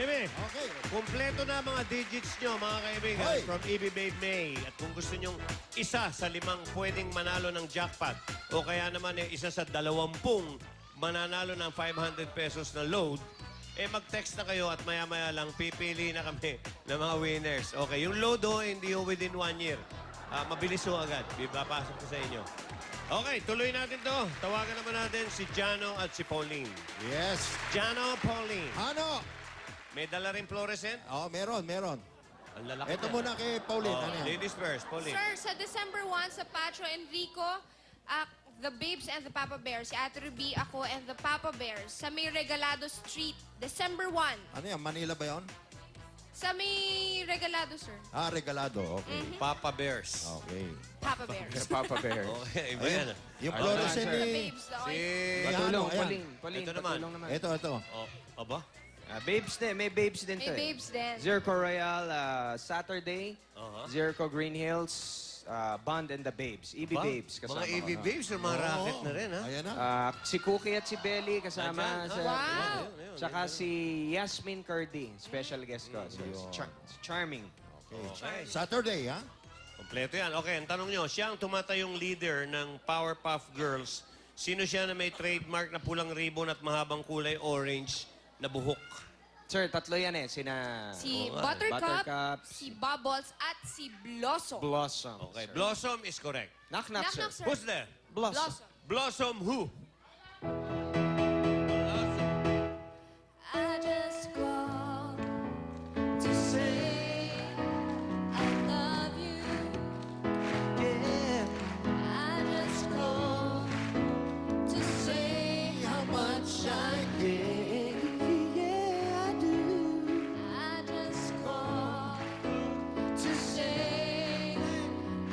Jimmy, Okay. kumpleto na mga digits nyo, mga kaibigan, Hoy! from EB Babe May. At kung gusto nyong isa sa 5 pwedeng manalo ng jackpot, o kaya naman isa sa 20 mananalo ng 500 pesos na load, mag-text na kayo at maya-maya lang pipili na kami ng mga winners. Okay, yung load hindi within 1 year. Mabilis agad. Papasok ko sa inyo. Okay, tuloy natin to. Tawagan naman natin si Jano at si Pauline. Yes. Jano, Pauline. Ano? May dala rin fluorescent? Meron. Ang lalaki Ito niya. muna kay Pauline. Ano yan? Ladies first, Pauline. Sir, sa December 1 sa Patro Enrico, the Babes and the Papa Bears, si Ate Ruby, ako, and the Papa Bears, sa may Regalado Street, December 1. Ano yan? Manila ba yun? Sa may Regalado, sir. Regalado. Okay. Papa Bears. Okay. Papa Bears. Papa Bear. Okay, iba yan. Yung Ano fluorescent lang, sir? The ni... Babes, the Si... Patulong, Ayan. Pauline. Ito naman. Patulong naman. Ito. Aba? Babes din. May babes din May to. babes din. Zirco Royal, Saturday. Zirco Green Hills, Bond and the Babes. EB Ba? Babes kasama. Mga EV ko, no? Babes, yung mga racket na rin, ha? Ayan na. Si Cookie at si Belly kasama. Andyan. Sa, Wow! Tsaka si Yasmin Curdy, special guest ko. So, it's charming. Okay. Saturday, ha? Kompleto yan. Okay, ang tanong nyo, siya ang tumatayong leader ng Powerpuff Girls. Sino siya na may trademark na pulang ribbon at mahabang kulay orange na buhok? Sir, tatlo yan eh. Sina Si Oo nga, Buttercup, si Bubbles, at si Blossom. Blossom. Okay, sir. Blossom is correct. Knock-knock, Knock, sir. knock, sir. Who's there? Blossom. Blossom who? I just called to say I love you. I just called to say how much I care. I just called to say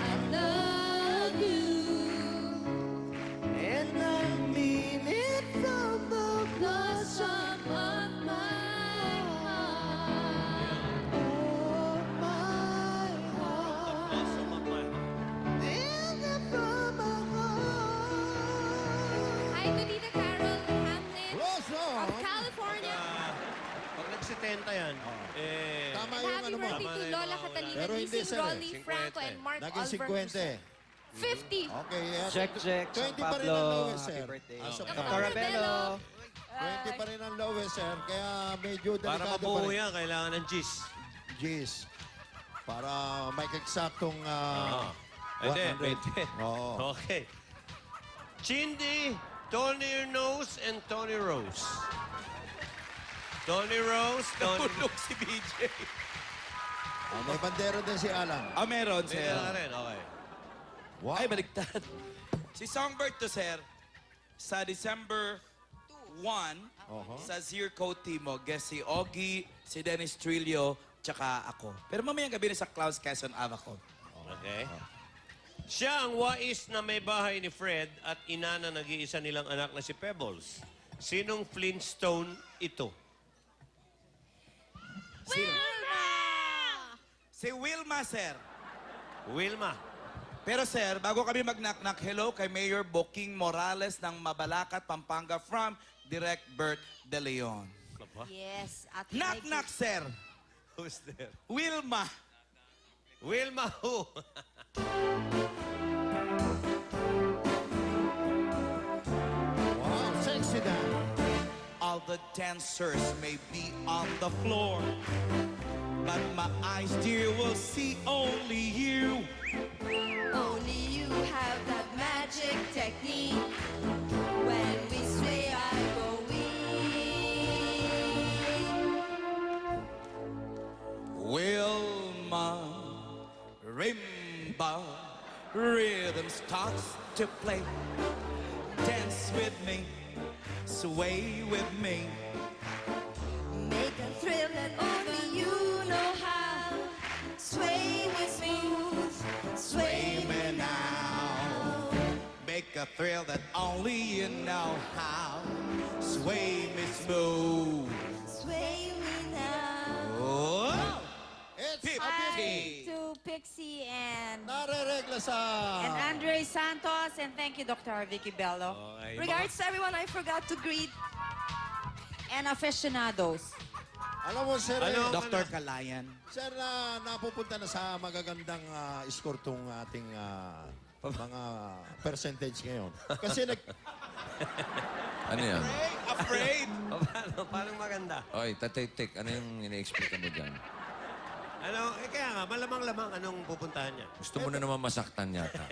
I love you. And I mean it from the Blossom of my heart. oh, my heart. Blossom of my heart. In the from my heart. Hi to Tita Carol Hamlin Blossom! of California. Pag nag-70 yan, Tama And yung happy ano mo. birthday Tama to na yung Lola mga Catalina, Pero hindi, Nising sir, eh. Rolly 50 Franco, and Mark Naging Oliver. 50. 50. Okay, yeah. Check, San 20 pa rin Pablo. ang lowest, Happy sir. birthday. As of Dr. now. Dr. Rabelo. 20 pa rin ang lowest, sir. Kaya medyo para delikado pa mabuo rin. yan, kailangan ng gis. Jeez. Para may eksaktong Hindi, 100. Oo. Okay. Chindy, Tony Rose, and Tony Rose. Tony Rose, Tony... Tulog si BJ. May bandero din si Alan. Meron, Sir. sir. ka rin, okay. Wow. Ay, baliktad. Si Songbird to, sir, sa December 1, sa Zirco Timo, guest si Ogie, si Dennis Trillo, tsaka ako. Pero mamayang gabi na sa Clouds Quezon Avacon. Okay. Siya ang wais na may bahay ni Fred at ina na nag-iisa nilang anak na si Pebbles. Sinong Flintstone ito? Si Wilma, sir. Wilma. Pero sir, bago kami mag-knock-knock, hello kay Mayor Boking Morales ng Mabalacat, Pampanga from Direct Bert De Leon. Yes. At Knock-knock, sir. Who's there? Wilma. Wilma who? Wow, sexy dan. All the dancers may be on the floor, but my eyes, dear, will see only you. Only you have that magic technique. When we sway, I go weak. Wilma, rimba, rhythm starts to play. Dance with me, sway with me. Make a thrill that only you know how. Sway me smooth, sway me now. Make a thrill that only you know how. Sway me smooth. Sway me now. Oh! It's Hi. To Pixie and nare-regla sa... Andre Santos, and thank you, Dr. Vicky Bello. Okay. Regards to everyone I forgot to greet and aficionados. Alam mo, sir, Ano? Dr. Kalayan. sir, napupunta na sa magagandang score tong ating mga percentage ngayon. Kasi Ano yan? Afraid! Paano maganda? Oy, Tatay Tek, ano yung ini-explain mo dyan? Ano, kaya nga, malamang-lamang anong pupuntahan niya. Gusto mo na naman masaktan yata.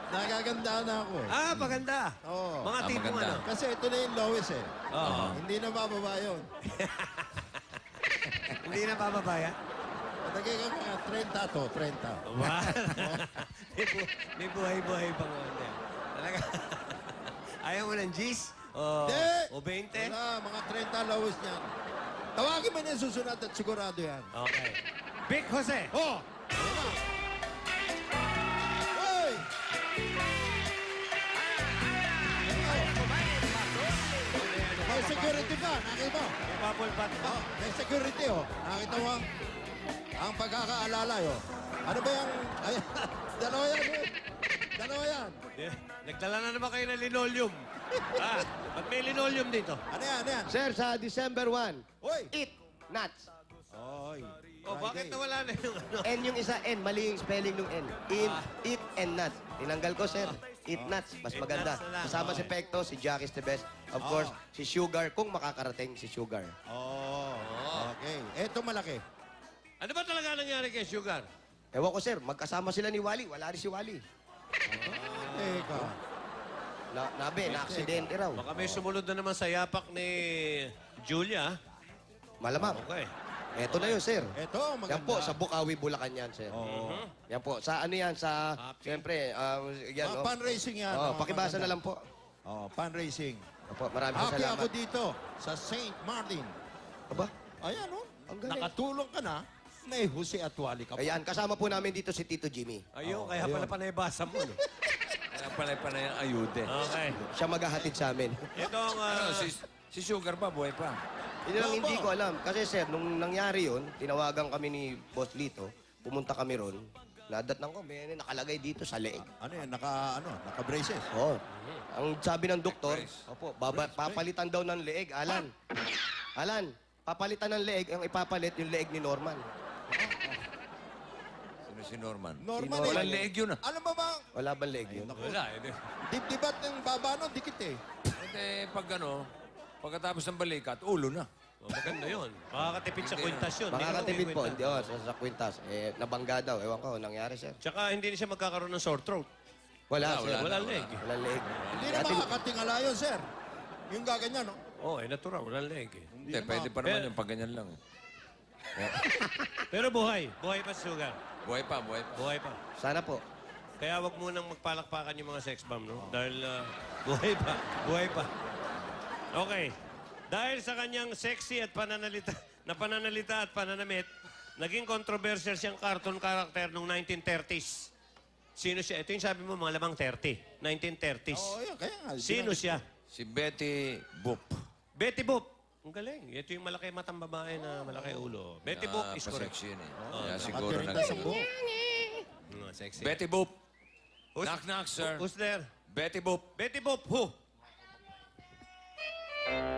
nagaganda na ako. Maganda. Oo. Mga tipong maganda. ano. Kasi ito na yung lowest eh. Oo. Hindi na bababa yun. Hindi na bababaya. Patagay ka mga 30 to, 30. Wow. May buhay-buhay pang ano yan. Talaga. Ayaw mo ng G's? Hindi! O 20? Wala, mga 30 lowest niyan. Tawagin mo niya susunod at sigurado yan. Okay. Big Jose. Oh! Hoy! May security ka, nakita mo? May bubble bath ba? Oh, may security, oh. Nakita mo? Ang pagkakaalala, oh. Ano ba yung... Ay, dalawa yan, eh. Dalawa yan. Nagdala na naman kayo ng linoleum. Ba't may linoleum dito? Ano yan, ano yan? Sir, sa December 1, Hoy! eat nuts. Oy. Bakit nawala na yung ano? N yung isa, N. Mali yung spelling ng N. Eat and nuts. Tinanggal ko, sir. Eat nuts. Mas Eat maganda. nuts na lang. Kasama si Pecto, si Jack is the best. Of course, si Sugar, kung makakarating si Sugar. Oh, okay. Eto malaki. Ano ba talaga nangyari kay Sugar? Ewan ko, sir. Magkasama sila ni Wally. Wala rin si Wally. Teka. Na-aksidente raw. Baka may sumunod na naman sa yapak ni Julia. Malamang. Okay. Eto na yun, sir. Eto, maganda. Yan po, sa Bukawi, Bulacan yan, sir. Oo. Yan po. Sa ano yan, sa... Siyempre, yan, Mga no? fundraising yan. Oh, pakibasa na lang po. Oh, fundraising. Opo, maraming Happy salamat. ako dito sa St. Martin. Aba, Ayan, oh. Ang galing. Nakatulong ka na. May Jose at Wally ka pa. ayan, kasama po namin dito si Tito Jimmy. Ayun, kaya pala panay-basa mo. No? Kaya panay-panay ang ayude. Okay. Siya maghahatid sa amin. Itong... Ano, si Sugar pa, buhay pa. Yun lang hindi ko alam. Kasi sir, nung nangyari yun, tinawagan kami ni Boss Lito, pumunta kami ron, nadatnang ko, may nakalagay dito sa leeg. Ano yan? Naka-braces. Oo. Ang sabi ng doktor, opo, papalitan daw ng leeg, Alan. Alan, papalitan ng leeg, ang ipapalit yung leeg ni Norman. Sino si Norman? Normal eh. Walang leeg yun ah. Alam mo ba? Wala bang leeg yun? Wala. Dibdibat ng baba nun, dikit eh. Hindi, pag ano, pagkatapos ng balikat, ulo na. Maganda yun. Makakatipid sa kwintas yun. Makakatipid po, hindi sa kwintas. Nabangga daw, ewan ko, nangyari sir. Tsaka hindi na siya magkakaroon ng sore throat. Wala, sir. Wala leg. Walang leeg. Hindi na makakatingala yun, sir. Yung gaganyan, no? Natural. Walang leg. Hindi, pwede pa naman yung pag ganyan lang. Pero buhay. Buhay pa si Sugar. Buhay pa, buhay pa. Buhay pa. Sana po. Kaya wag munang magpalakpakan yung mga sex bomb, no? Dahil buhay pa. Buhay pa. Okay. Dahil sa kanyang sexy at pananalita at pananamit, naging controversial siyang cartoon character noong 1930s. Sino siya? Ito yung sabi mo, mga lamang 30. 1930s. Oo, yun. Kaya nga. Sino siya? Si Betty Boop. Betty Boop. Ang galing. Ito yung malaki matang babae na malaki ulo. Betty Boop is correct. Pa-sexy yun eh. Kaya siguro Nakatirinta sa buhok. Sexy. Betty Boop. Who's- Knock, knock, sir. Who's there? Betty Boop. Betty Boop, who?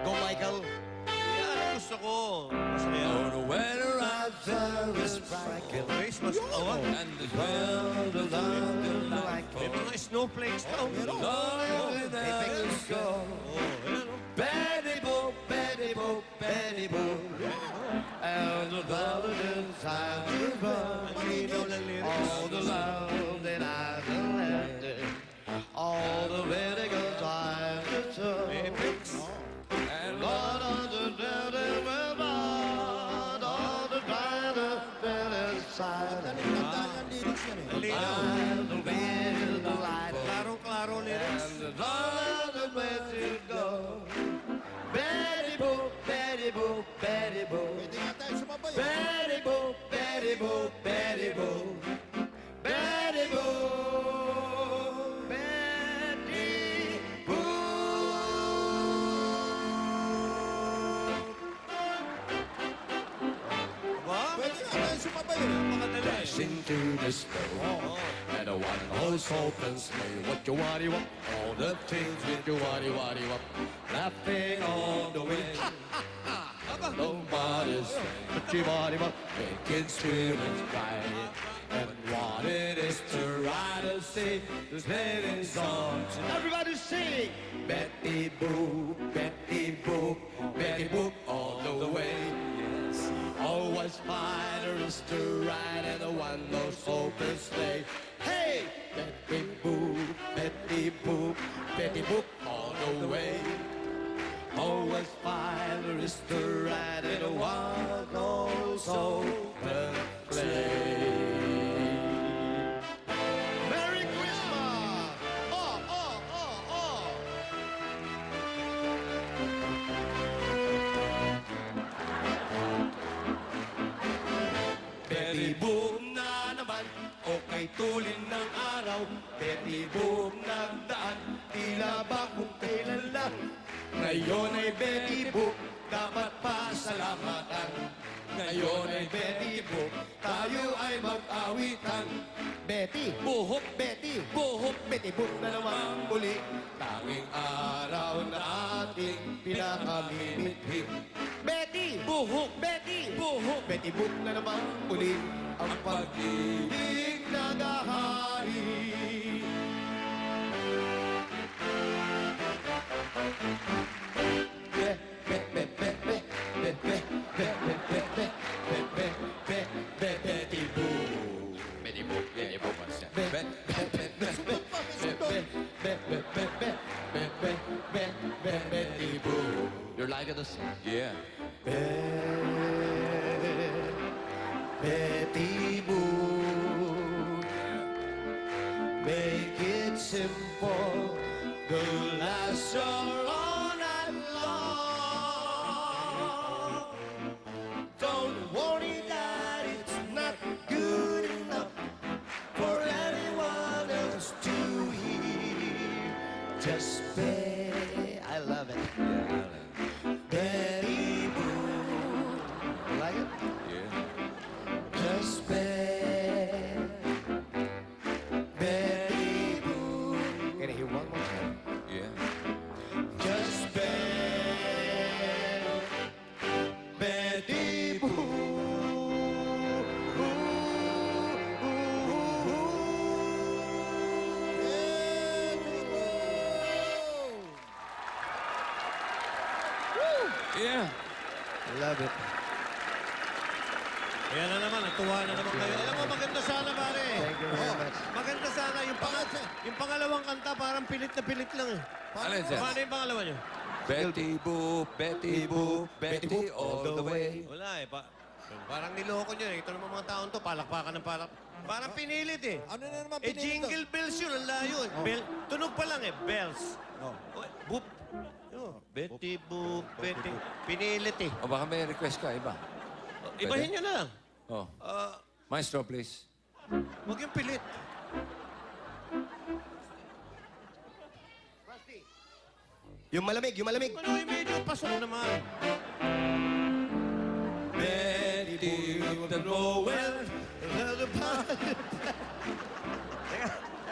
Go, Michael. Yan, gusto ko. Masaya. On the weather out there is Christmas. Oh, and the world of light. may mga snowflakes daw. Let's go. Betty Boop, Betty Boop, Betty Boop. And the golden time is born. Malinaw ng lyrics. All the love that I've left. All the very good times to show. May effects. Lord of the very world, all the brighter than inside. Tandaan yung lyrics yan eh. Malinaw. And the wind, the light. Klarong-klaro lyrics. And the dawn is where to go. Betty Boop, Betty Boop, Betty Boop. Pwede nga tayo sumabay. Betty Boop, Betty Boop, Betty Boop. Betty Boop, Betty Ba? Pwede nga tayo sumabay. Makadali. into the snow. And a one horse open sleigh. What you want, all the things with you want, laughing on the wind. Nobody's making spirits bright. And what it is to ride a sea, this lady songs. Everybody sing! Betty Boop, Betty Boop, Betty Boop all the way. Yes. Always finder is to ride and the one knows open sleigh. Hey! Betty Boop, Betty Boop, Betty Boop all the way. Always finder is to ride and the one knows open sleigh. Merry Christmas! Oh, oh, oh, oh! Betty Boom na naman, okay tulin ng araw. Betty Boom nagdaan, tila ba kung kailan lang. Ngayon ay Betty Boop, dapat pasalamatan. Ngayon ay Betty Boop, tayo ay mag-awitan. Betty, buhok, Betty, buhok, Betty Boop na naman muli. Tanging araw na ating pinakamimithim. Betty, buhok, Betty, buhok, Betty Boop na naman muli. Ang pag-ibig nagahari. Betty Boop. Betty Boop. Betty Boop. Betty Boop. You're liking this? Yeah. Betty Boop. Make it simple. The last all night long. Don't worry that it's not good enough for anyone else to hear. Just Betty, I love it. Betty Boop. You like it? Yeah. Just Betty Boop. Can I hear one more time? Yeah. Just Betty Yeah. Love it. Ayan na naman, natuwa na naman kayo. Alam mo, maganda sana, pare. Thank you very much. Maganda sana. Yung pangalawang kanta, parang pilit na pilit lang eh. Alin, sir? Paano yung pangalawa nyo? Betty Boop, Betty Boop, Betty all the way. Wala eh. Parang niloko nyo eh. Ito naman mga taon to, palakpakan ng Parang pinilit eh. Ano na naman Eh, pinili jingle bells yun. Ang layo eh. Tunog pa lang eh. Bells. Oh. Boop. Betty Boop, Betty. Pinilit eh. O baka may request ka, iba. Ibahin nyo na lang. Oh. Ah, Maestro, please. Huwag yung pilit. Yung malamig, yung malamig. Ano yung medyo pasok naman. Betty with the Noel.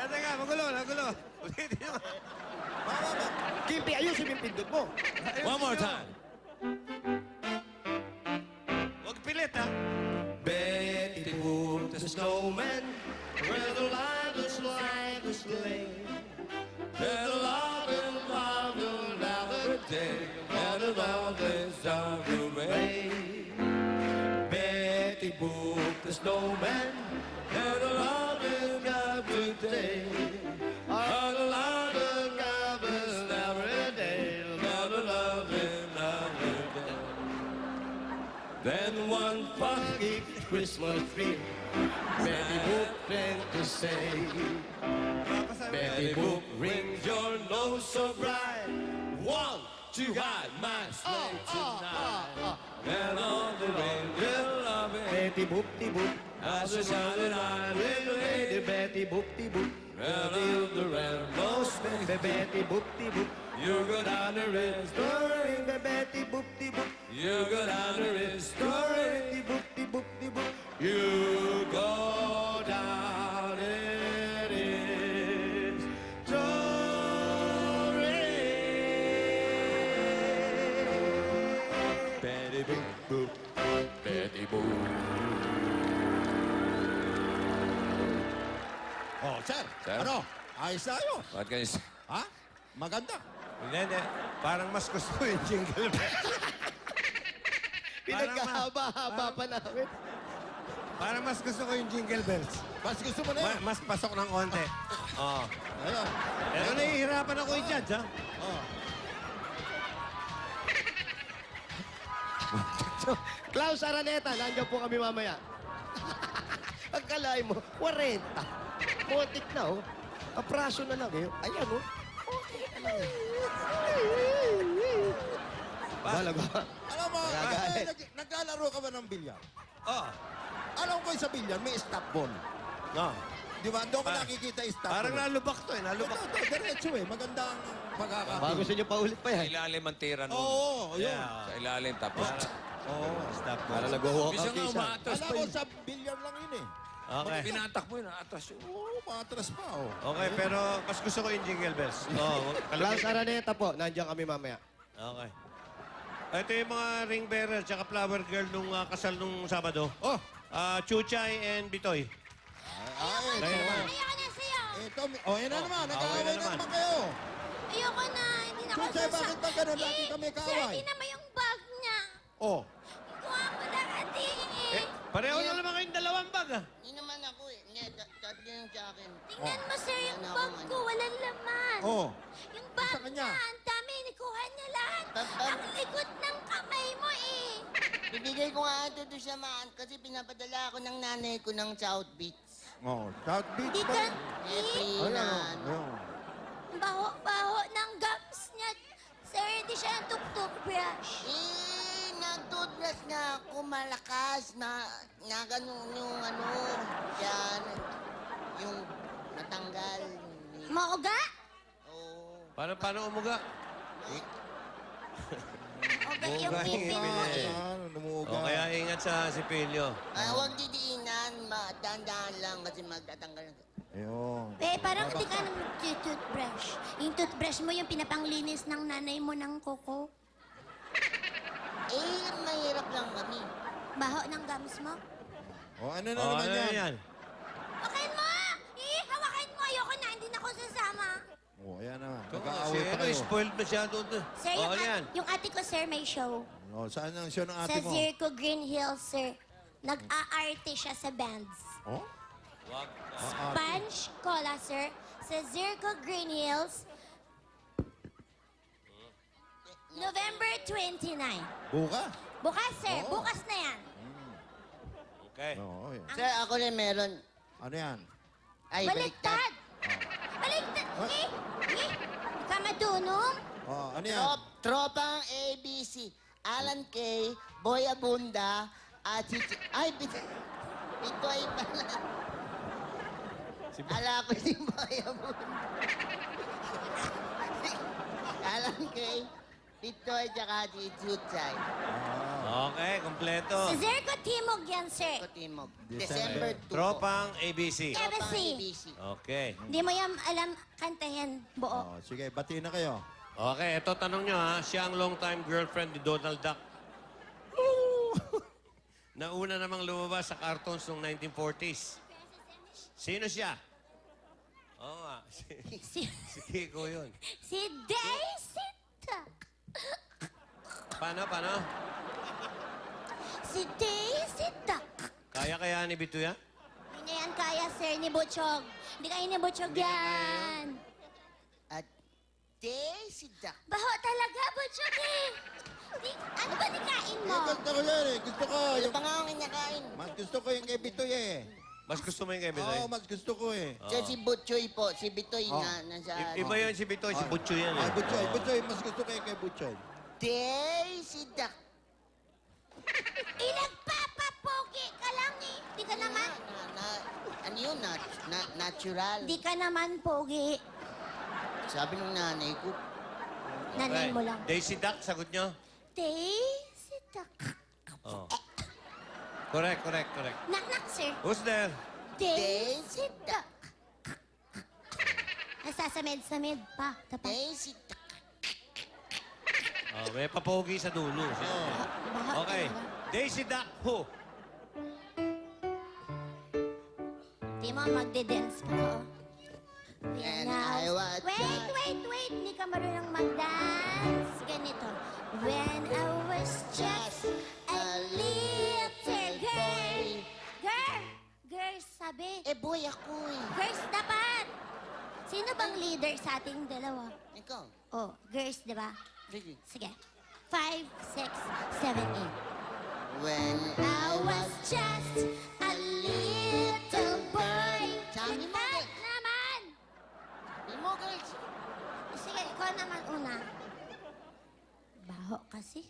Teka, magulo. Ulitin nyo. Kimpi, ayusin yung pindot mo. One more time. Huwag pilit, ha? Betty Boop, the snowman, where the light is like a sleigh. There's a lot of another day, and another star will rain. Betty Boop, the snowman, and a lot of another day. And a lot of every day, another day. Then one foggy Christmas tree, Betty Boop began to say, Betty Boop rings your nose so bright, want to hide my sleigh tonight. And all the reindeer love it. Betty Boop, de Boop, as a shining eye, little lady Betty Boop, de Boop. And all the red nose, Betty Boop, de Boop. You go down the restaurant, Betty Boop, de Boop. You go down the restaurant, de Boop, de Boop, de Boop. You go down it is story. Betty Betty Boop, Betty Boop. Oh, sir. Sir? Ano? Ayos na ayos. Bakit kayo? Ha? Maganda. Hindi. Parang mas gusto ko yung jingle bells. Pinagkahaba-haba pa namin. Parang mas gusto ko yung jingle bells. Mas gusto mo na yan. Mas pasok ng konti. Oo. Ayun. Pero nahihirapan ako i-judge, ha? Oh. Klaus Araneta, nandiyan po kami mamaya. Pagkalain mo, 40. Motik na, oh. Kapraso na lang, eh. Ayan, oh. Okay na lang. Balaga. Alam mo, Nagagalit. naglalaro ka ba ng bilyar? Oo. Alam ko yung sa bilyar, may stop ball. No. Di ba? Doon ko Pa- nakikita yung stop Parang ball. nalubak to, eh. Nalubak. Ito, diretso eh. Maganda ang pagkakapit. Baka gusto niyo pa ulit pa Sa yan. ilalim ang tira nun. Oo, yun. Yeah. Sa ilalim, tapos... Oo. Stop mo. Para nag-walk Bisa out nga, isa. umaatas Alam pa ko yun. sa bilyar lang yun eh. Okay. Pinatak mo yun, atras yun. Oo, matras pa oh. Okay, pero mas gusto ko yung jingle bells. Oo. Klaus Araneta po, nandiyan kami mamaya. Okay. Ito yung mga ring bearer tsaka flower girl nung kasal nung Sabado. Oh, Chuchay and Bitoy. ay, Kayo naman. Ayoko na sa'yo. ito, oh, yan na naman. Nag-aaway na na naman. naman kayo. Ayoko na. Hindi na ako Chuchay, bakit ba ganun? Lagi kami Sir, kaaway. di naman yung bag niya. Oh, Kuha mo na ati. Pareho na naman kayong dalawang bag, ah. Hindi naman ako eh. Hindi, tatlo yung sa akin. Tingnan mo, sir, yung Ano bag ako, ko. Walang laman. oh. Yung bag Sa kanya. niya, ang dami. Nikuha niya lahat. Ang likod ng kamay mo eh. Bibigay ko nga ito doon sa maan kasi pinapadala ako ng nanay ko ng South Beach. Oh, South Beach Di ba? ka, Every Ayan, nan. oh. baho-baho ng gums niya. Sir, hindi siya ang tuk-tuk-brush. Nagtutlas na ako malakas na ganun yung ano, yan, yung natanggal. Mauga? Oo. Paano umuga? Uga yung Uga yung pipi mo pipi. eh. Ano, numuga. O kaya ingat sa sipilyo. Huwag didiinan, dahan-dahan lang kasi magtatanggal. Ayun. Eh, parang hindi ka naman toothbrush. Yung toothbrush mo yung pinapanglinis ng nanay mo ng kuko. Mahirap lang kami. Baho ng gums mo. Oh, ano na O, naman ano yan? yan? Hawakan mo! Hawakan mo! Ayoko na, hindi na ako sasama. Oh, ayan naman. Si Nag-aaway pa ano, kayo. spoiled masyado. Sir, O, ano yan? yung ate ko, sir, may show. Oh, saan ang show ng Sa ate mo? Zirco Green Hills, sir. Nag-aarte siya sa bands. Oh? Wag. Sponge Cola, sir. Sa Zirco Green Hills. November 29. Bukas? Bukas, sir. Bukas na yan. Okay. Oo, yan. Sir, ako rin meron. Ano yan? Ay, Baliktad! Baliktad! Eh! Hindi ka madunong? Oh, ano yan? Tropang ABC. Alan K, Boy Abunda, at si... Ay, Bitoy pala. Ala ko si Boy Abunda. Alan K, Bitoy, tsaka si Chuchay. Okay, kompleto. Sa Zirco Timog yan, sir. Timog. December. December 2. Tropang ABC. Tropang ABC. ABC. Okay. Hindi mo yan alam kantahin buo. Oh, sige, batiin na kayo. Okay, ito tanong nyo ha. Siya ang long-time girlfriend ni Donald Duck. Nauna namang lumabas sa cartoons noong 1940s. Sino siya? Oo nga. Si, Si Kiko yun. si Daisy Duck. Paano? Si Daisy Duck. Kaya ni Bito yan? Hindi niya yan kaya, sir, ni Butchog. Hindi kaya ni Butchog yan. At Daisy Duck. Baho talaga, Butchog eh. Ano ba nikain mo? Gusto ko yan eh. Gusto ko. Ano Yung, pa nga ang kinakain? mas gusto ko yung kay Bitoy eh. Mas gusto mo yung kay Bitoy? Oo, mas gusto ko eh. Siya si Butchoy po, si Bitoy na nasa... Iba yun si Bitoy, si Butcho yan Ay, eh. Butchoy. Butchoy, mas gusto ko yung kay Butchoy. Daisy Duck. Nagpapapogi ka lang eh. Di ka naman. Ano yun? Natural. Di ka naman pogi. Sabi ng nanay ko, Nanay mo lang. Daisy Duck, sagot nyo? Daisy Duck. Oh. Correct. Knock-knock, sir. Who's there? Daisy Duck. Nasasamid-samid pa. Tapos. Daisy Duck. Oh, may papogi sa dulo. Okay. Daisy Duck, who? Di mo, magde-dance pa ako. And I was Wait! Hindi ka marunong mag-dance. Ganito. When I was just a little girl. Girls, sabi. boy ako eh. Girls dapat. Sino bang leader sa ating dalawa? Ikaw. Oh, girls, di ba? Sige. Sige. 5, 6, 7, 8. When I was just a little boy. Sabi mo, Ikaw naman! Di mo, girls. Sige, ikaw naman una. Baho kasi.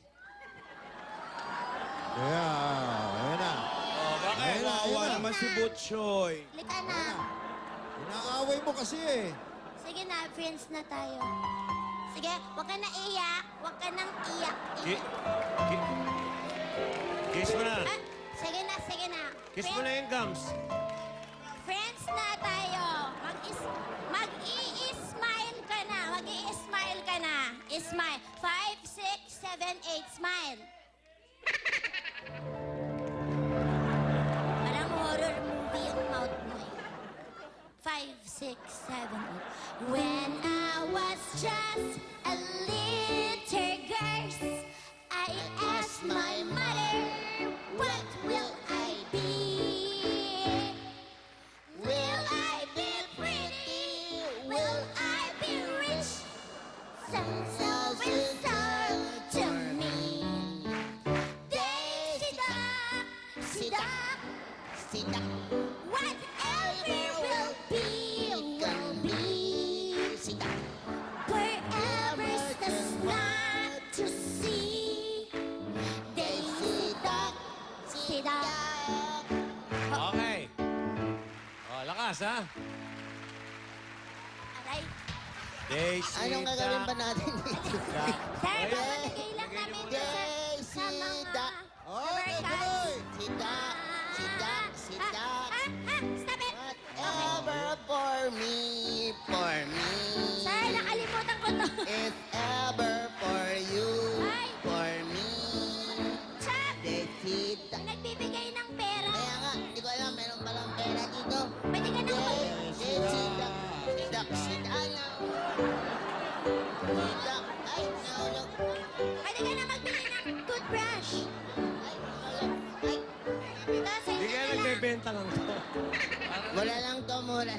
Ayan na. Oh, bakit? Kawawa naman si Butchoy. Lika na. Inaaway mo kasi eh. Sige na, friends na tayo. Sige, huwag ka na iyak. Huwag ka nang iyak. Kiss mo na. Ah, sige na. Kiss mo na yung gums. Friends na tayo. Mag-i-smile ka na. Mag-i-smile ka na. Smile. 5, 6, 7, 8. Smile. Parang horror movie yung mouth mo eh. 5, 6, 7, 8. When I was just a little girl, I asked my mother, what will I be? Will I be pretty? Will I be rich? Sounds so bizarre to me. Daisy Duck, Sita. whatever will be, Sita. wherever's the not to see. Daisy Duck, Okay. Oh, lakas, ha? Aray. Daisy Anong gagawin ba natin dito? Sir, papalagay lang namin doon sa Daisy mga Duck. Okay, barkads. tuloy. Sita. Stop it! Whatever for me. Sir, nakalimutan ko to. If ever for you. Ay. For me. Chuck, Daisy Duck. nagbibigay ng pera. Kaya nga, hindi ko alam, meron palang pera dito. Pwede ka nang Daisy Duck. Sita na. Sita. Ay, nahulog. Pwede ka na magbili ng toothbrush. Ay, nahulog. Ay, Ito, sa Hindi inyo kaya na lang. nagbebenta lang to. wala lang to, mura.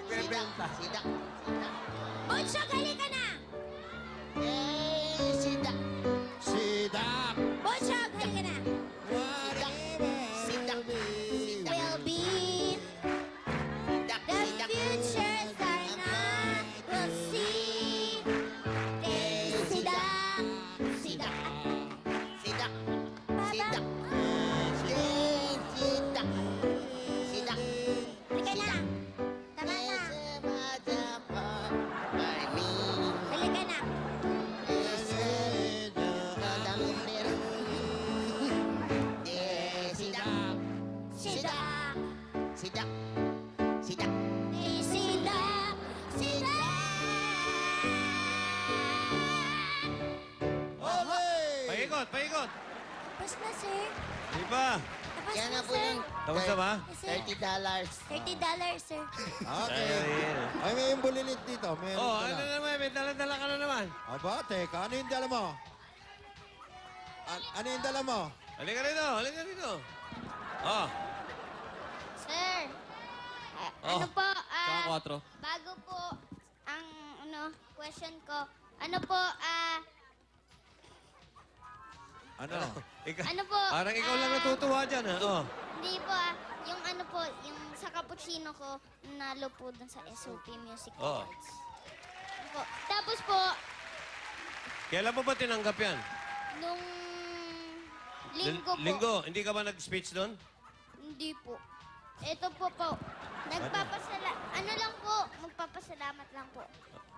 Nagbebenta. Sita. Bunso, gali ka na. Daisy Duck. Sidak. Bunso, gali ka na. Sita. Will be Duck. the futures are not. We'll see. Daisy Duck. Sita. Sita. Baba. Sita. Sita. Sita. Gali ka na. Tama na. Gali ka na. Sida. Sida. Sida. Daisy Duck. Sida. Okay. Paikot. Tapos na, sir. Di ba? Tapos Kaya na, na po sir. yung Tapos na ba? Yes, sir. $30. $30, sir. Okay. Ay, may imbulilit dito. May Oh, ano naman? May dala-dala ka na naman. Aba, teka. Ano yung dala mo? Ano yung dala mo? Halika rito. Oh. Sir, Oh. ano po, Saka 4. bago po ang question ko, ano po, Ano? ano po, Parang ikaw lang natutuwa dyan, ha? Oh. hindi po, yung ano po, yung sa cappuccino ko, nalo po dun sa SOP Music Oh. Awards. Ano po. Tapos po, Kailan mo ba tinanggap yan? nung linggo po, Linggo. Hindi ka ba nag-speech doon? hindi po. Ito po, ano lang po, magpapasalamat lang po.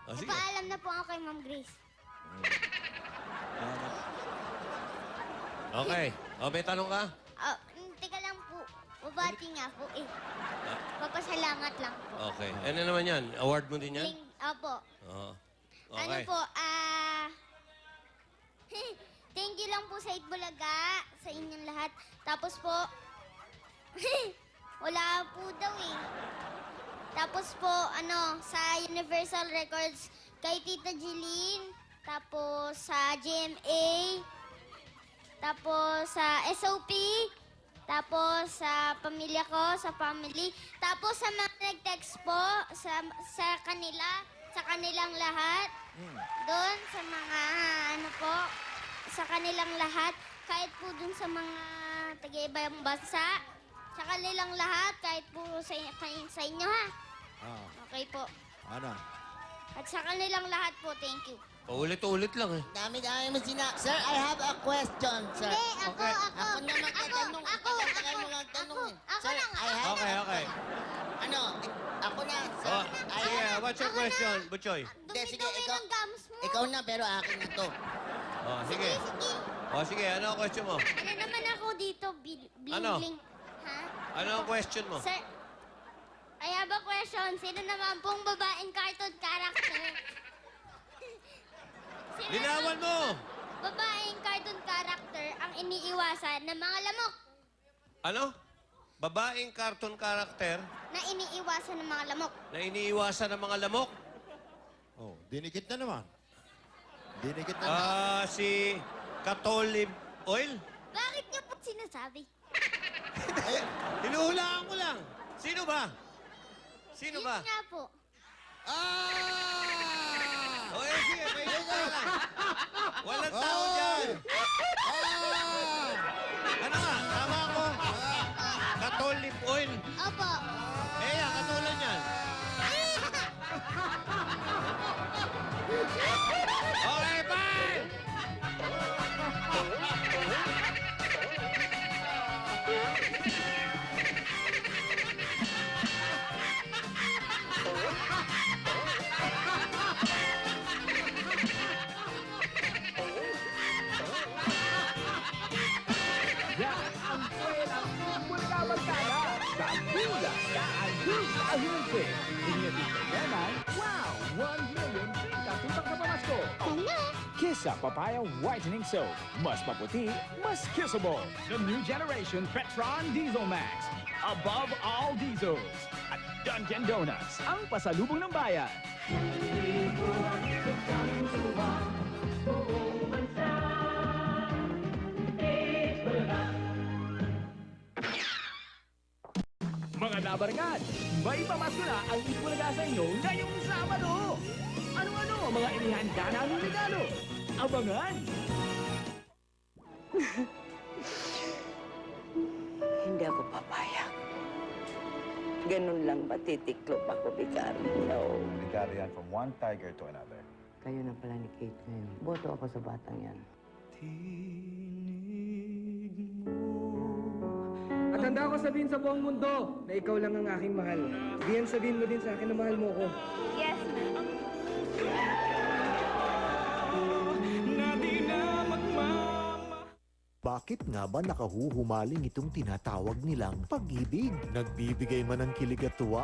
Oh, sige. Ipaalam na po ako kay Ma'am Grace. Okay. Oh, may tanong ka? Teka lang po, bubati nga po eh. Papasalamat lang po. Okay. Ano naman yan? Award mo din yan? Opo. Oo. Ano Okay. po, Thank you lang po sa Itbulaga, sa inyong lahat. Tapos po, wala po daw eh. Tapos po, sa Universal Records, kay Tita Jeline. Tapos sa GMA. Tapos sa SOP. Tapos sa pamilya ko, sa family. Tapos sa mga nag-text po, sa kanila, sa kanilang lahat. Doon sa mga, sa kanilang lahat. Kahit po doon sa mga taga-ibang bansa. Sa kanilang lahat, kahit po sa inyo, ha? Okay po. Ano? At sa kanilang lahat po, thank you. Paulit-ulit lang eh. Dami-dami mo Sir, I have a question, sir. Hindi, ako. Ako na magtatanong. Ako Sir, lang. I have... Okay. Ako na, sir. Oh, sige, what's your question, Butchoy? Hindi, sige, Dumi-dumi ng gums mo. Ikaw na, pero akin na to. Oh, sige. Sige. Oh, sige, ano ang question mo? Ano naman ako dito, Ano? bling-bling. Ha? Ano ang question mo? Sir, I have a question. Sino naman pong babaeng cartoon character? Sino Linawan naman mo! babaeng cartoon character ang iniiwasan ng mga lamok? Ano? Babaeng cartoon character Na iniiwasan ng mga lamok. na iniiwasan ng mga lamok? Oh, dinikit na naman. Dinikit na naman. Si Katolib Oil? Bakit niyo po sinasabi? Hinuhulaan ko lang. Sino ba? Sino ba? Yun nga po. O, sige, may joke ka lang. Walang tao dyan. Ano nga? Tama ako. Katolib Oil. Opo. Katulad yan. Okay, bye! Wow! 1 million pinka-tutak na pamasko. Kissa Papaya Whitening Soap. Mas maputi, mas kissable. The new generation Petron Diesel Max. Above all diesels. At Dunkin' Donuts, ang pasalubong ng bayan. Mga nabarkad, may pamasko na ang Itbulaga sa inyo ngayong Sabado. Ano-ano ang mga inihanda naming regalo? Abangan! Hindi ako papayag. Ganun lang ba titiklop ako, Vicario? No. Regalo yan from one tiger to another. Kayo na pala ni Kate ngayon. Boto ako sa batang yan. At handa ko sabihin sa buong mundo na ikaw lang ang aking mahal. Sabihin mo din sa akin na mahal mo ko. Yes, ma'am. Bakit nga ba nakahuhumaling itong tinatawag nilang pag-ibig? Nagbibigay man ng kilig at tuwa?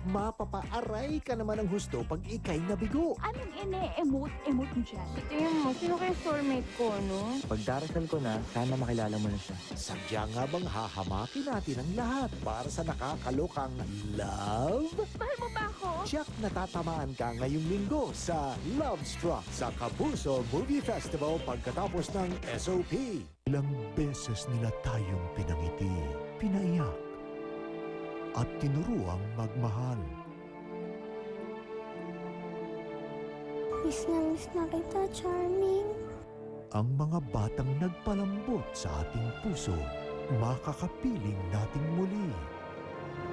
Mapapaaray ka naman ng husto pag ikay nabigo. Anong ine-emote mo dyan? Tingin mo, sino kayo soulmate ko, no? Pagdarasal ko na, sana makilala mo na siya. Sadya nga bang hahamakin natin ang lahat para sa nakakalokang love? Mahal mo ba ako? Tiyak natatamaan ka ngayong linggo sa Love Struck sa Kapuso Movie Festival pagkatapos ng SOP. Ilang beses nila tayong pinangiti, pinaiyak, at tinuruang magmahal. Miss na kita, Charming. Ang mga batang nagpalambot sa ating puso, makakapiling nating muli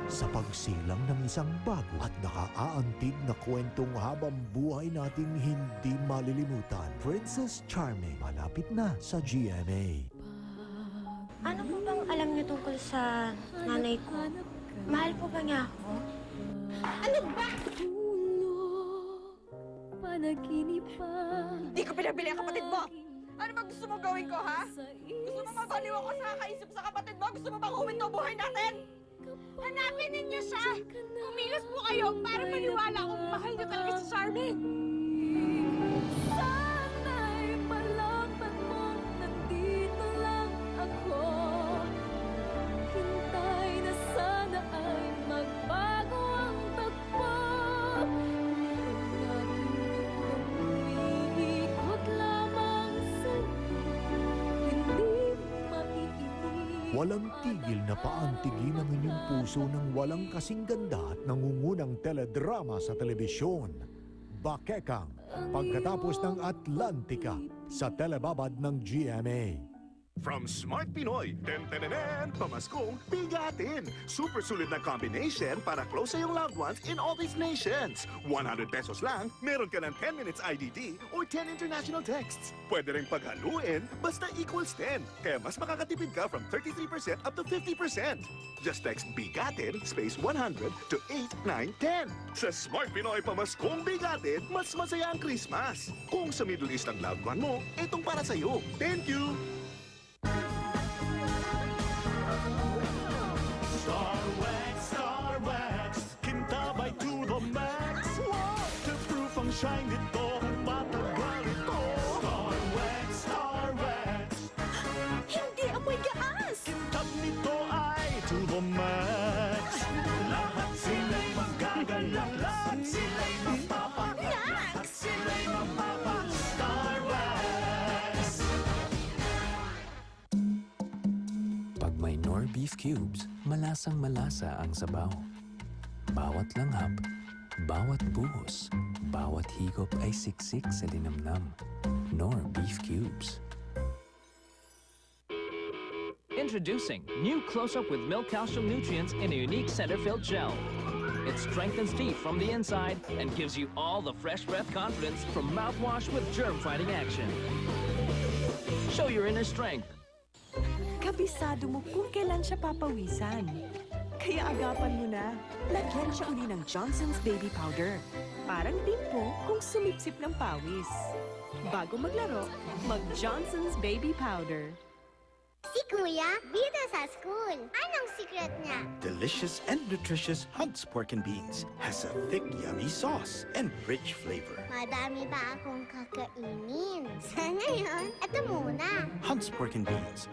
sa pagsilang ng isang bago at nakaaantig na kwentong habang buhay nating hindi malilimutan. Princess Charming, malapit na sa GMA. Ano po bang alam niyo tungkol sa nanay ko? Mahal po ba niya ako? Ano ba? Panaginip pa. Di ko pinabili ang kapatid mo! Ano ba gusto mo gawin ko, ha? Gusto mo mabaliw ako sa kakaisip sa kapatid mo? Gusto mo bang huminto buhay natin? Hanapin ninyo siya! Kumilos po kayo para maniwala kung mahal niyo talaga si Charmin! Sana'y malapit Walang tigil na paantigin ang inyong puso ng walang kasing ganda at nangungunang teledrama sa telebisyon. Bakekang, pagkatapos ng Atlantica sa telebabad ng GMA. From Smart Pinoy, ten-ten-ten, pamaskong bigatin. Super sulit na combination para close sa iyong loved ones in all these nations. 100 pesos lang, meron ka ng 10 minutes IDD or 10 international texts. Pwede rin paghaluin, basta equals 10. Kaya mas makakatipid ka from 33% up to 50%. Just text bigatin space 100 to 8910. Sa Smart Pinoy pamaskong bigatin, mas masaya ang Christmas. Kung sa Middle East ang loved one mo, itong para sa'yo. Thank you! Star Wax, kintabay to the max. Waterproof ang shine nito, matagal ito. Star Wax. Hindi amoy gaas! Kintab nito ay to the max. Lahat sila'y magagalak, lahat sila'y mapapagalak, lahat sila'y mapapagalak. Star Wax. Pag may Knorr Beef Cubes, malasang malasa ang sabaw. Bawat langhap, bawat buhos, bawat higop ay siksik sa linamnam. Knorr Beef Cubes. Introducing new Close-Up with Milk Calcium Nutrients in a unique center-filled gel. It strengthens teeth from the inside and gives you all the fresh breath confidence from mouthwash with germ-fighting action. Show your inner strength. Kabisado mo kung kailan siya papawisan. Kaya agapan mo na. Lagyan siya uli ng Johnson's Baby Powder. Parang timpo kung sumipsip ng pawis. Bago maglaro, mag-Johnson's Baby Powder. Si Kuya, bida sa school. Anong secret niya? Delicious and nutritious Hunt's Pork and Beans has a thick, yummy sauce and rich flavor. Madami pa akong kakainin. Sa ngayon, ito muna. Hunt's Pork and Beans.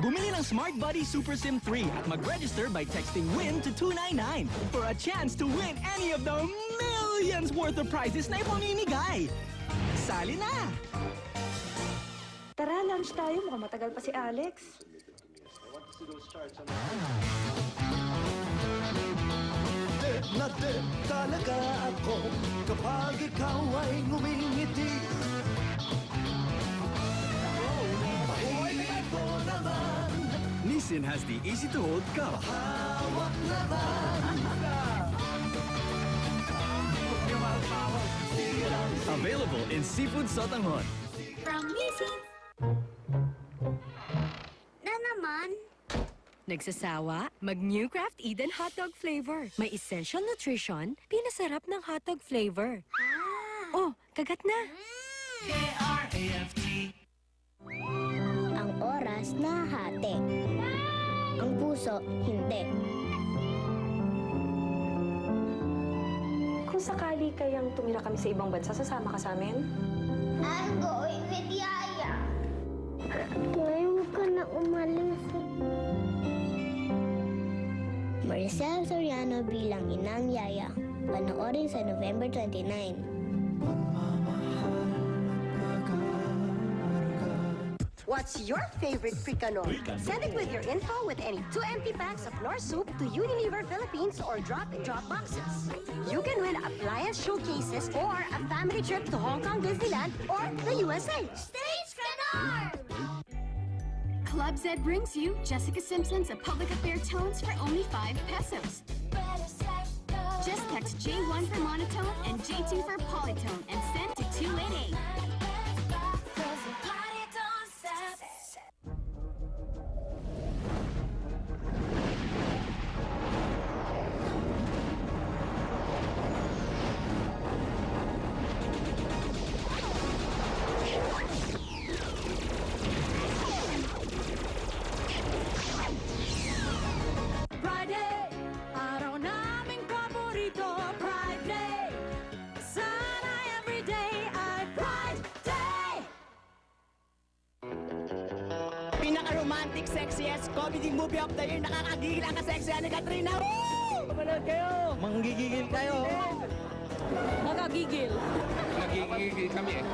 Bumili ng Smart Buddy Super SIM 3 at mag-register by texting WIN to 299 for a chance to win any of the millions worth of prizes na ipamimigay. Sali na! Tara, lunch tayo. Mukhang matagal pa si Alex. Dead na dead talaga ako kapag ikaw ay ngumingiti. Mahilig ko naman. Nissin has the easy-to-hold cup. Hawak naman. Available in seafood sotanghon. From Nissin. Na naman? Nagsasawa? Mag-New Kraft Eden Hotdog Flavor. May essential nutrition, pinasarap ng hotdog flavor. Oh, kagat na. K-R-A-F-T. Ang oras nahati. Ang puso, hindi. Kung sakali kayang tumira kami sa ibang bansa, sasama ka sa amin? I'm going with Yaya. Ngayon ka na umalis. Maricel Soriano bilang Inang Yaya. Panoorin sa November 29. What's your favorite Fricano? Send it with your info with any 2 empty packs of Knorr soup to Unilever Philippines or drop-in-drop boxes. You can win appliance showcases or a family trip to Hong Kong Disneyland or the USA. States Knorr! Club Z brings you Jessica Simpson's A Public Affair Tones for only 5 pesos. Just text J1 for monotone and J2 for polytone and send to 288. Pinaka-romantic, sexiest comedy movie of the year. Nakakagigil ang kasexihan ni Katrina. Woo! Manood kayo! Manggigigil kayo! Nakagigil. Nagigigil kami eh.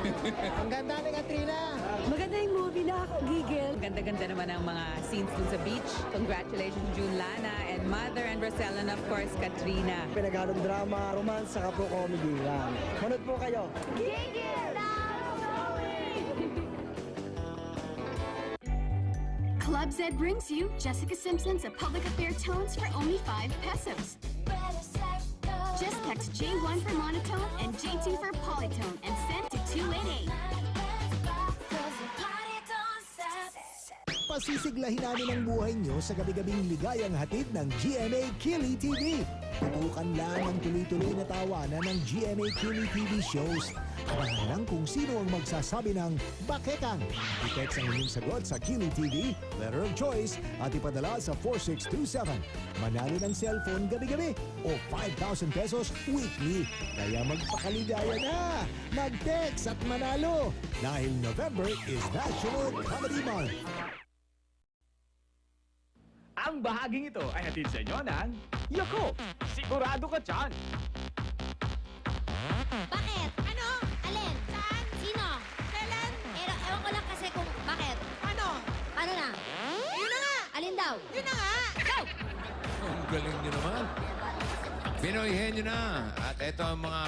Ang ganda ni Katrina. Maganda yung movie, nakakagigil. Ganda-ganda naman ang mga scenes dun sa beach. Congratulations, June Lana and Mother and Rosella and of course, Katrina. Pinaghalong drama, romance, saka pro comedy lang. Manood po kayo. Club Z brings you Jessica Simpson's A Public Affair Tones for only 5 pesos. Just text J1 for monotone and J2 for polytone and send to 288. Pasisiglahin namin ang buhay nyo sa gabi-gabing ligayang hatid ng GMA Kili TV. Tutukan lang ang tuloy-tuloy na tawanan ng GMA Kili TV shows. Abangan lang kung sino ang magsasabi ng Bakekang. I-text ang inyong sagot sa Kili TV, letter of choice, at ipadala sa 4627. Manalo ng cellphone gabi-gabi o 5,000 pesos weekly. Kaya magpakaligaya na! Mag-text at manalo! Dahil November is National Comedy Month. Ang bahaging ito ay hatid sa inyo ng Yakult. Sigurado ka dyan. Bakit? Ano? Alin? Saan? Sino? Kailan? Ewan ko lang kasi kung bakit. Ano? Ano na? Yun na nga! Alin daw? Yun na nga! Go! Ang galing nyo naman. Pinoy henyo na. At ito ang mga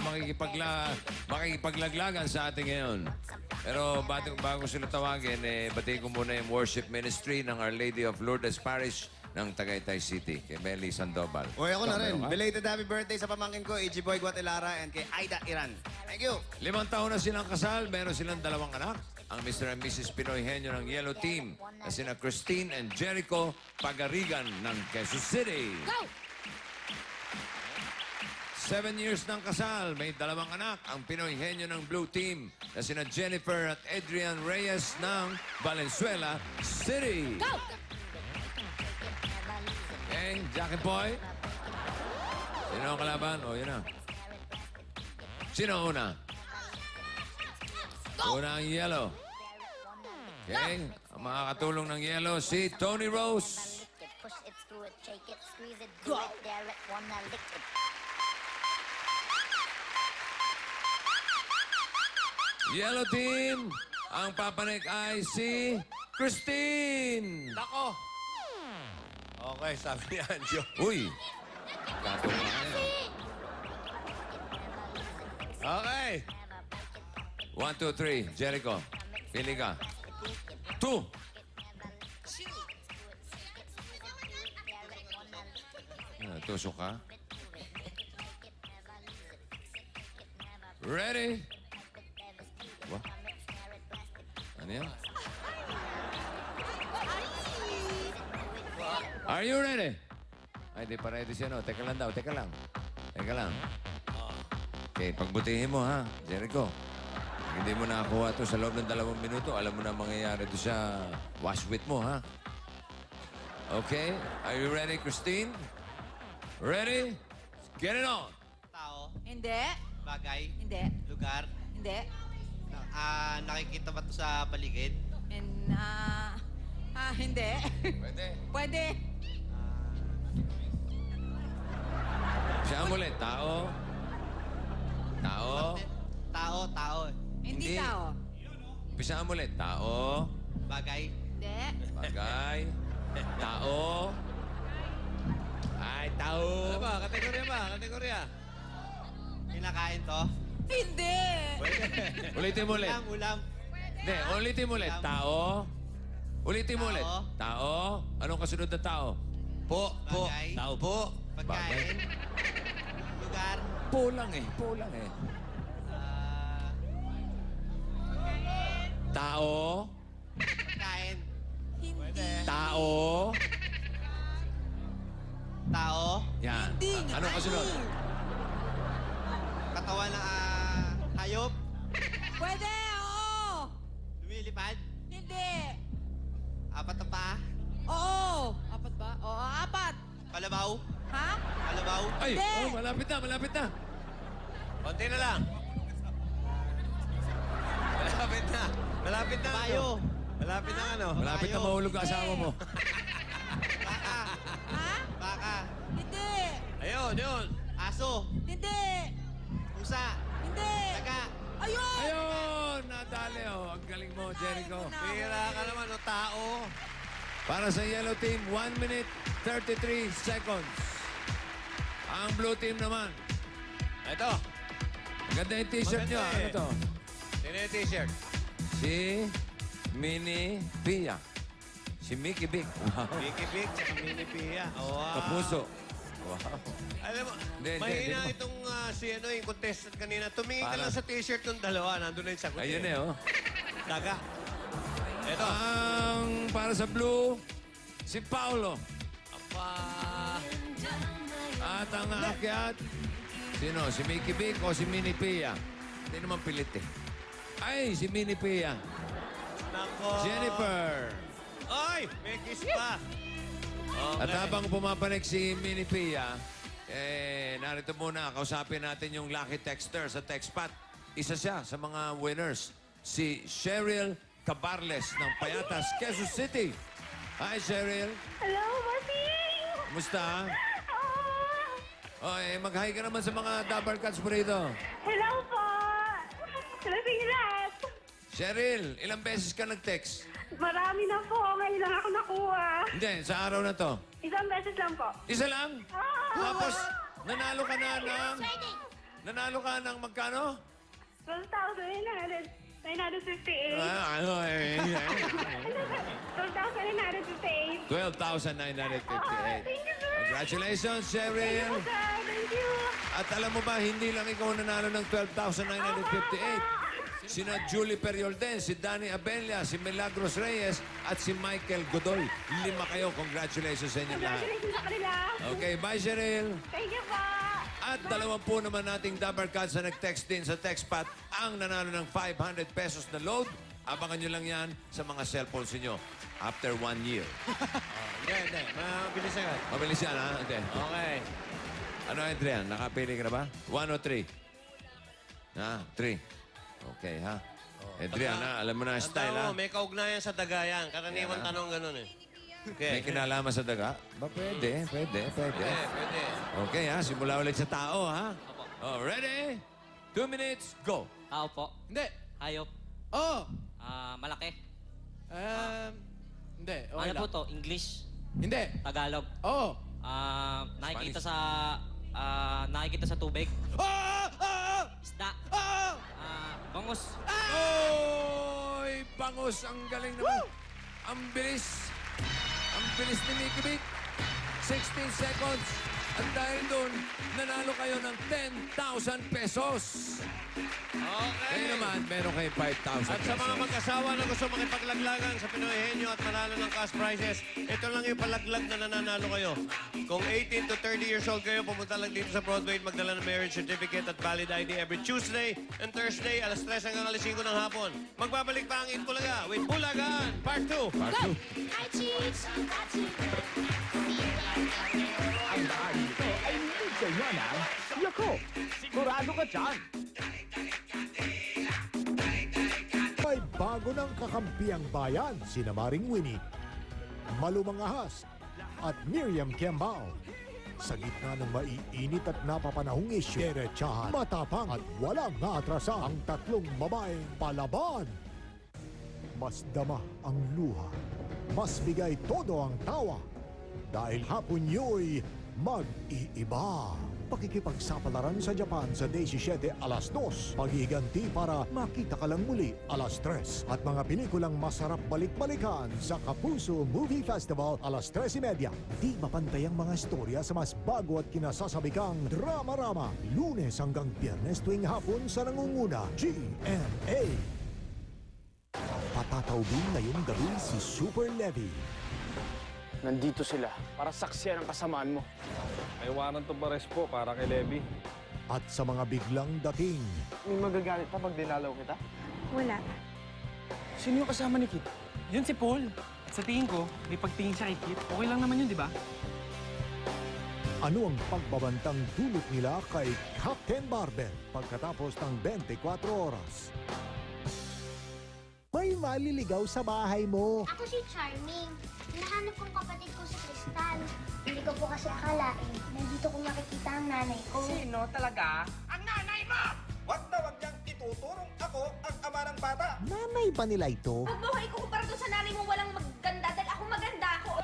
makikipaglaglagan sa atin ngayon. Pero bago sila tawagin, batiin ko muna yung worship ministry ng Our Lady of Lourdes Parish ng Tagaytay City, kay Meli Sandoval. Uy, ako na rin. Meron ka? Belated happy birthday sa pamangkin ko, AG Boy Guatelara, and kay Aida Iran. Thank you! 5 taon na silang kasal, meron silang 2 anak. Ang Mr. and Mrs. Pinoy Henyo ng Yellow Team na sina Christine and Jericho Pagarigan ng Quezon City. Go! 7 years ng kasal, may 2 anak. Ang Pinoy Henyo ng Blue Team na sina Jennifer at Adrian Reyes ng Valenzuela City. Go! Okay, Jack and Boy. Sino ang kalaban? O, yun na. Sino ang una? Una ang yellow. Okay, ang makakatulong ng yellow, si Tony Rose. Push it, screw it, shake it, squeeze it, do it, dare it, wanna lick it. Yellow Team, ang papanik ay si Christine. Nako! Okay, sabi ni Anjo. Uy! Katulong ka na. Okay. 1, 2, 3. Jericho. Pili ka. 2. Tusok ka. Ready? What? Ano yan? Are you ready? Ay, di pa ready siya, no? Teka lang daw, teka lang. Teka lang. Okay, pagbutihin mo, ha, Jericho. Hindi mo nakakuha ito sa loob ng 2 minuto. Alam mo na mangyayari ito sa washwit mo, ha? Okay? Are you ready, Christine? Ready? Get it on! Tao, Hindi. bagay, Hindi. lugar, Hindi. nakikita ba ito sa paligid? Hindi. Pwede. Pwede. Siya ulit. Tao. Tao. Tao, Hindi tao. Umpisa mo ulit. Tao. bagay, Hindi. Bagay. Tao. Ay, tao. Ano ba? Kategorya. kinakain to, Hindi. Ulitin mo ulit. ulam, Hindi, ulitin mo ulit. Tao. Ulitin mo ulit. Tao. Anong kasunod na tao? bagay, Tao po. pagkain, lugar, Po lang eh. Tao. pagkain, Tao. tao, Yan. Anong kasunod? katawan ng hayop, Pwede, oo. lumilipad, Hindi. 4 na paa, Oo. Apat ba? Oo, 4. kalabaw, Ha? kalabaw, Ay, Hindi. oh, malapit na. Konti na lang. Malapit na. Kabayo. Malapit na ano. Malapit na mahulog ang asawa mo. baka, Hindi. Ayun. aso, Hindi. Pusa. Hindi. Taga. Ayun! Nadali, oh. Ang galing mo, Jericho. Pira ka naman, o tao. Para sa yellow team, 1 minute, 33 seconds. Ang blue team naman. Ito. Ang ganda yung t-shirt nyo. Maganda Ano eh. to? Sino yung t-shirt? Si Mini Pia. Si Mickey Big. Wow. Mickey Big, tsaka Mini Pia. Wow. Kapuso. Wow. Alam mo, Hindi, mahina hindi. itong yung contestant kanina. Tumingin ka Para- lang sa t-shirt ng dalawa. Nandun na yung sagot. Ayun eh, oh. Daga. Ito. Ang para sa blue, si Paolo. Apa. At ang aakyat, sino? Si Mickey Big o si Mini Pia? Hindi naman pilit eh. Ay, si Mini Pia. Nako. Jennifer. Ay, may kiss pa. Okay. At habang pumapanik si Mini Pia, narito muna, kausapin natin yung lucky texter sa TextPat. Isa siya sa mga winners, si Cheryl Cabarles ng Payatas, Quezon City. Hi, Cheryl. Hello, Bossing! Kumusta? Mag-hi ka naman sa mga double cuts mo rito. Hello po! Hello sa inyo lahat! Cheryl, ilang beses ka nag-text? Marami na po. Ngayon lang ako nakuha. Hindi, sa araw na to. Isang beses lang po. Isa lang? Tapos, nanalo ka na ng... Nanalo ka ng magkano? 12,958. Ano eh? 12,958. 12,958. Thank you, sir. Congratulations, Thank Cheryl. you, sir. Thank you. At alam mo ba, hindi lang ikaw nanalo ng 12,958. Sina Julie Periolden, si Danny Abella, si Milagros Reyes, at si Michael Godoy. 5 kayo. Congratulations sa inyo lahat. Congratulations sa kanila. Okay, bye, Cheryl. Thank you po. At 20 naman nating double cards na nag-text din sa TextPat ang nanalo ng 500 pesos na load. Abangan nyo lang yan sa mga cellphones nyo after 1 year. Hindi. Mabilis agad. Mabilis yan, ha? Hindi. Okay. Ano, Adrian? Nakapili ka na ba? 1 o 3? 3. Okay, ha? Adrian, ha? Alam mo na ang style, ha? May kaugnayan sa dagayan. Karaniwan Yan, ha? tanong ganun eh. May kinalaman sa daga? Ba, pwede. Pwede. Okay, ha? Simula ulit sa tao, ha? Oh, ready? 2 minutes, go. Tao po. Hindi. Hayop. Oo. Malaki. Hindi. Okay Ano lang. po to? English? Hindi. Tagalog? Oo. Nakikita sa... nakikita sa tubig? Isda? Bangus? Oy, bangus. Ang galing naman. Ang bilis. Ang bilis ni Mickey Big. 16 seconds. At dahil doon, nanalo kayo ng 10,000 pesos. Okay. Kayo naman, meron kayo 5,000 pesos. At sa mga mag-asawa na gusto makipaglaglagan sa Pinoy Henyo at manalo ng cash prizes, ito lang yung palaglag na nananalo kayo. Kung 18 to 30 years old kayo, pumunta lang dito sa Broadway at magdala ng marriage certificate at valid ID every Tuesday and Thursday, alas 3 hanggang alas 5 ng hapon. Magbabalik pa ang Itbulaga with Bulagaan Part 2. Part 2. Hi, Cheese! Ang bahagi nito ay hindi sa inyo ng Yoko. Sigurado ka dyan. May bago ng kakampiang bayan, sina Maring Winnie, Malu Mangahas, at Miriam Kiambao. Sa gitna ng maiinit at napapanahong isyu, derechahan, matapang at walang naatrasa ang tatlong babaeng palaban. Mas dama ang luha, mas bigay todo ang tawa, dahil hapon nyo'y mag-iiba. Pakikipagsapalaran sa Japan sa Day 17 alas 2. Paghiganti para makita ka lang muli alas 3. At mga pelikulang masarap balik-balikan sa Kapuso Movie Festival alas 3:30. Di mapantay ang mga istorya sa mas bago at kinasasabikang drama-rama. Lunes hanggang Biyernes tuwing hapon sa nangunguna, GMA. Patataubin ngayong gabi si Super Levy. Nandito sila para saksiyan ang kasamaan mo. May warrant of arrest po para kay Levy. At sa mga biglang dating, May magagalit pa pag dinalaw kita? Wala. Sino yung kasama ni Kit? Yun si Paul. At sa tingin ko, may pagtingin siya kay Kit. Okay lang naman yun, di ba? ano ang pagbabantang dulot nila kay Captain Barber pagkatapos ng 24 oras? May maliligaw sa bahay mo. Ako si Charming. Hinahanap kong kapatid ko si Crystal. Hindi ko po kasi akalain. Nandito ko makikita ang nanay ko. Sino talaga? Ang nanay Wag na wag niyang ituturong ako ang ama ng bata. Nanay ba nila ito? Huwag mo ikukumpara doon sa nanay mo walang maganda dahil ako maganda ako.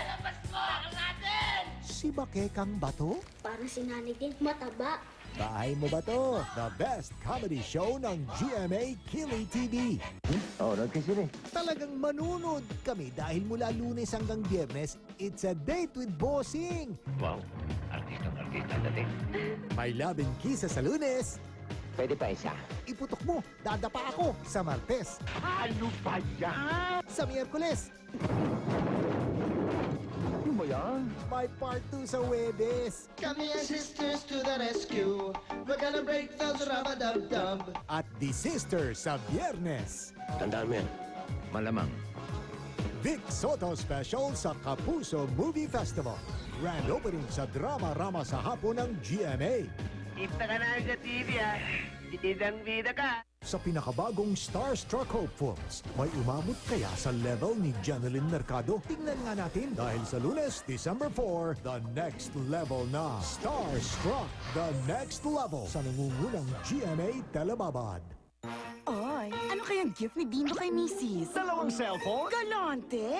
Labas mo! Natin! Si Bakekang Bato? Parang si nanay din, mataba. Bahay mo ba to? The best comedy show ng GMA Kili TV. Talagang manunod kami dahil mula Lunes hanggang Biyernes, it's a date with Bossing. Wow, artista dating. May labing kisa sa Lunes. Pwede pa isa. Iputok mo, dadapa ako sa Martes. Ano ba yan? Sa Miyerkules. Ano ba yan? May part 2 sa Webes. Kami ang sisters to the rescue. We're gonna break those rubber-dub-dub. At The Sister sa Biyernes. Tandaan mo yan. Malamang. Vic Soto Special sa Kapuso Movie Festival. Grand opening sa Drama Rama sa hapon ng GMA. Kita ka na sa TV Bidang-bida ka. Sa pinakabagong Starstruck Hopefuls, may umabot kaya sa level ni Janeline Mercado? Tingnan nga natin dahil sa Lunes, December 4, the next level na. Starstruck, the next level sa nangungunang GMA Telebabad. Oy, ano kayang gift ni Dino kay Mrs.? Dalawang cellphone? Galante!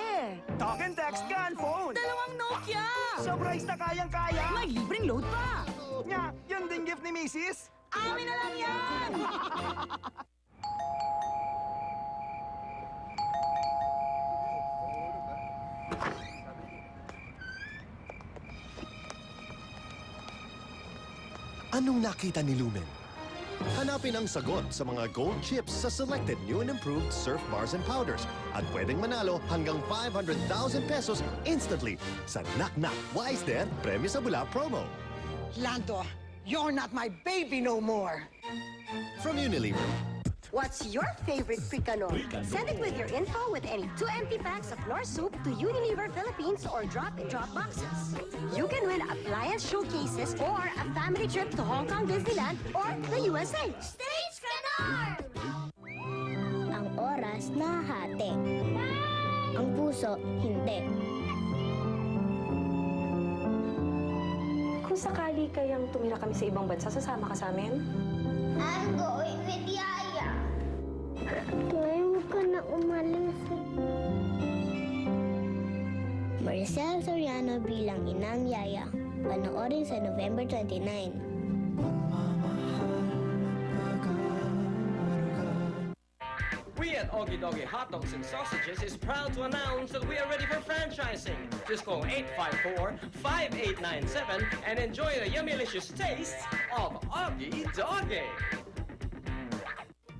Talk and text gun phone. Dalawang Nokia! Surprise na kayang-kaya. May libreng load pa! Nya, yun din gift ni Mrs. Amin na lang yan! Anong nakita ni Lumen? Hanapin ang sagot sa mga gold chips sa selected new and improved surf bars and powders at pwedeng manalo hanggang 500,000 pesos instantly sa Knock Knock Wise There Premyo sa Bula promo. Lando, you're not my baby no more. From Unilever. What's your favorite Fricano? Send it with your info with any 2 empty packs of Knorr soup to Unilever Philippines or drop-in-drop boxes. You can win appliance showcases or a family trip to Hong Kong Disneyland or the USA. Stage Knorr! Ang oras nahati. Ang puso, hindi. Kung sakali kayang tumira kami sa ibang bansa, sasama ka sa amin? I'm going with Yaya. Ngayon ka na umalis. Maricel Soriano bilang Inang Yaya. Panoorin sa November 29. We at Oggy Doggy Hot Dogs and Sausages is proud to announce that we are ready for franchising. Just call 854-5897 and enjoy the yummy-licious taste of Oggy Doggy.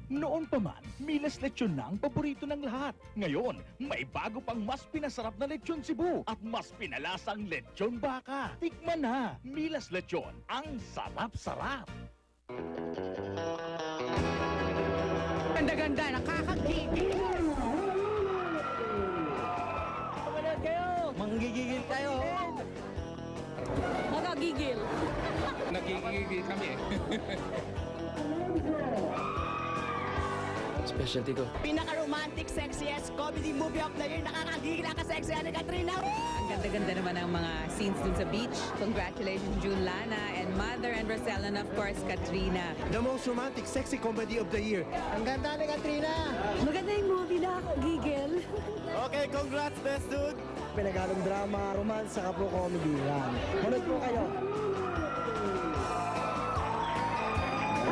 Noon pa man, Milas Lechon na ang paborito ng lahat. Ngayon, may bago pang mas pinasarap na lechon Cebu at mas pinalasang lechon baka. Tikman na, Milas Lechon, ang sarap-sarap. Ganda-ganda, nakakagigil. Paganood kayo! Manggigigil kayo! Nakagigil. Nagigigil kami eh. Specialty ko. Pinaka-romantic, sexiest comedy movie of the year. Nakakagigil ang ka-sexy ni Katrina. Ang ganda-ganda naman ang mga scenes dun sa beach. Congratulations, June Lana and Mother and Rosella and of course, Katrina. The most romantic, sexy comedy of the year. Ang ganda ni Katrina. Maganda yung movie, nakakagigil. Okay, congrats, best dude. Pinaghalong drama, romance, saka pro comedy. Yan. Manood po kayo.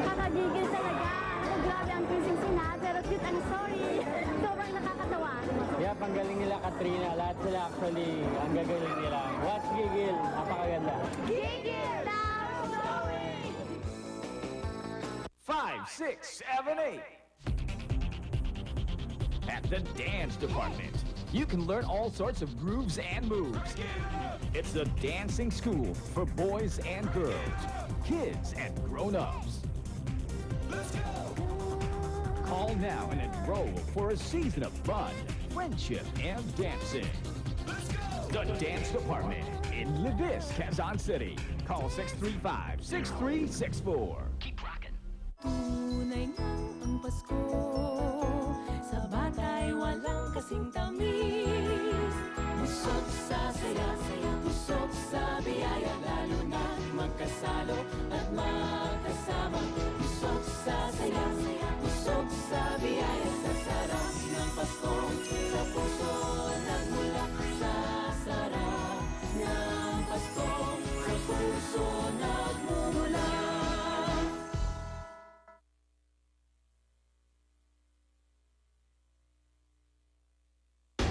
Nakakagigil talaga. Grabe ang kissing scene ha, pero cute ang story. Sobrang nakakatawa. Yeah, panggaling nila Katrina. Lahat sila actually, ang gagaling nila. Watch Gigil, napakaganda. Gigil! 5, 6, 7, 8. At the dance department, you can learn all sorts of grooves and moves. It's a dancing school for boys and girls, kids and grown-ups. Call now and enroll for a season of fun, friendship, and dancing. The Dance Department in Libis, Quezon City. Call 635-6364. Keep rocking. Tunay ngang ang Pasko, sa bata'y walang kasing tamis. Busog sa saya, busog sa biyaya, lalo na magkasalo at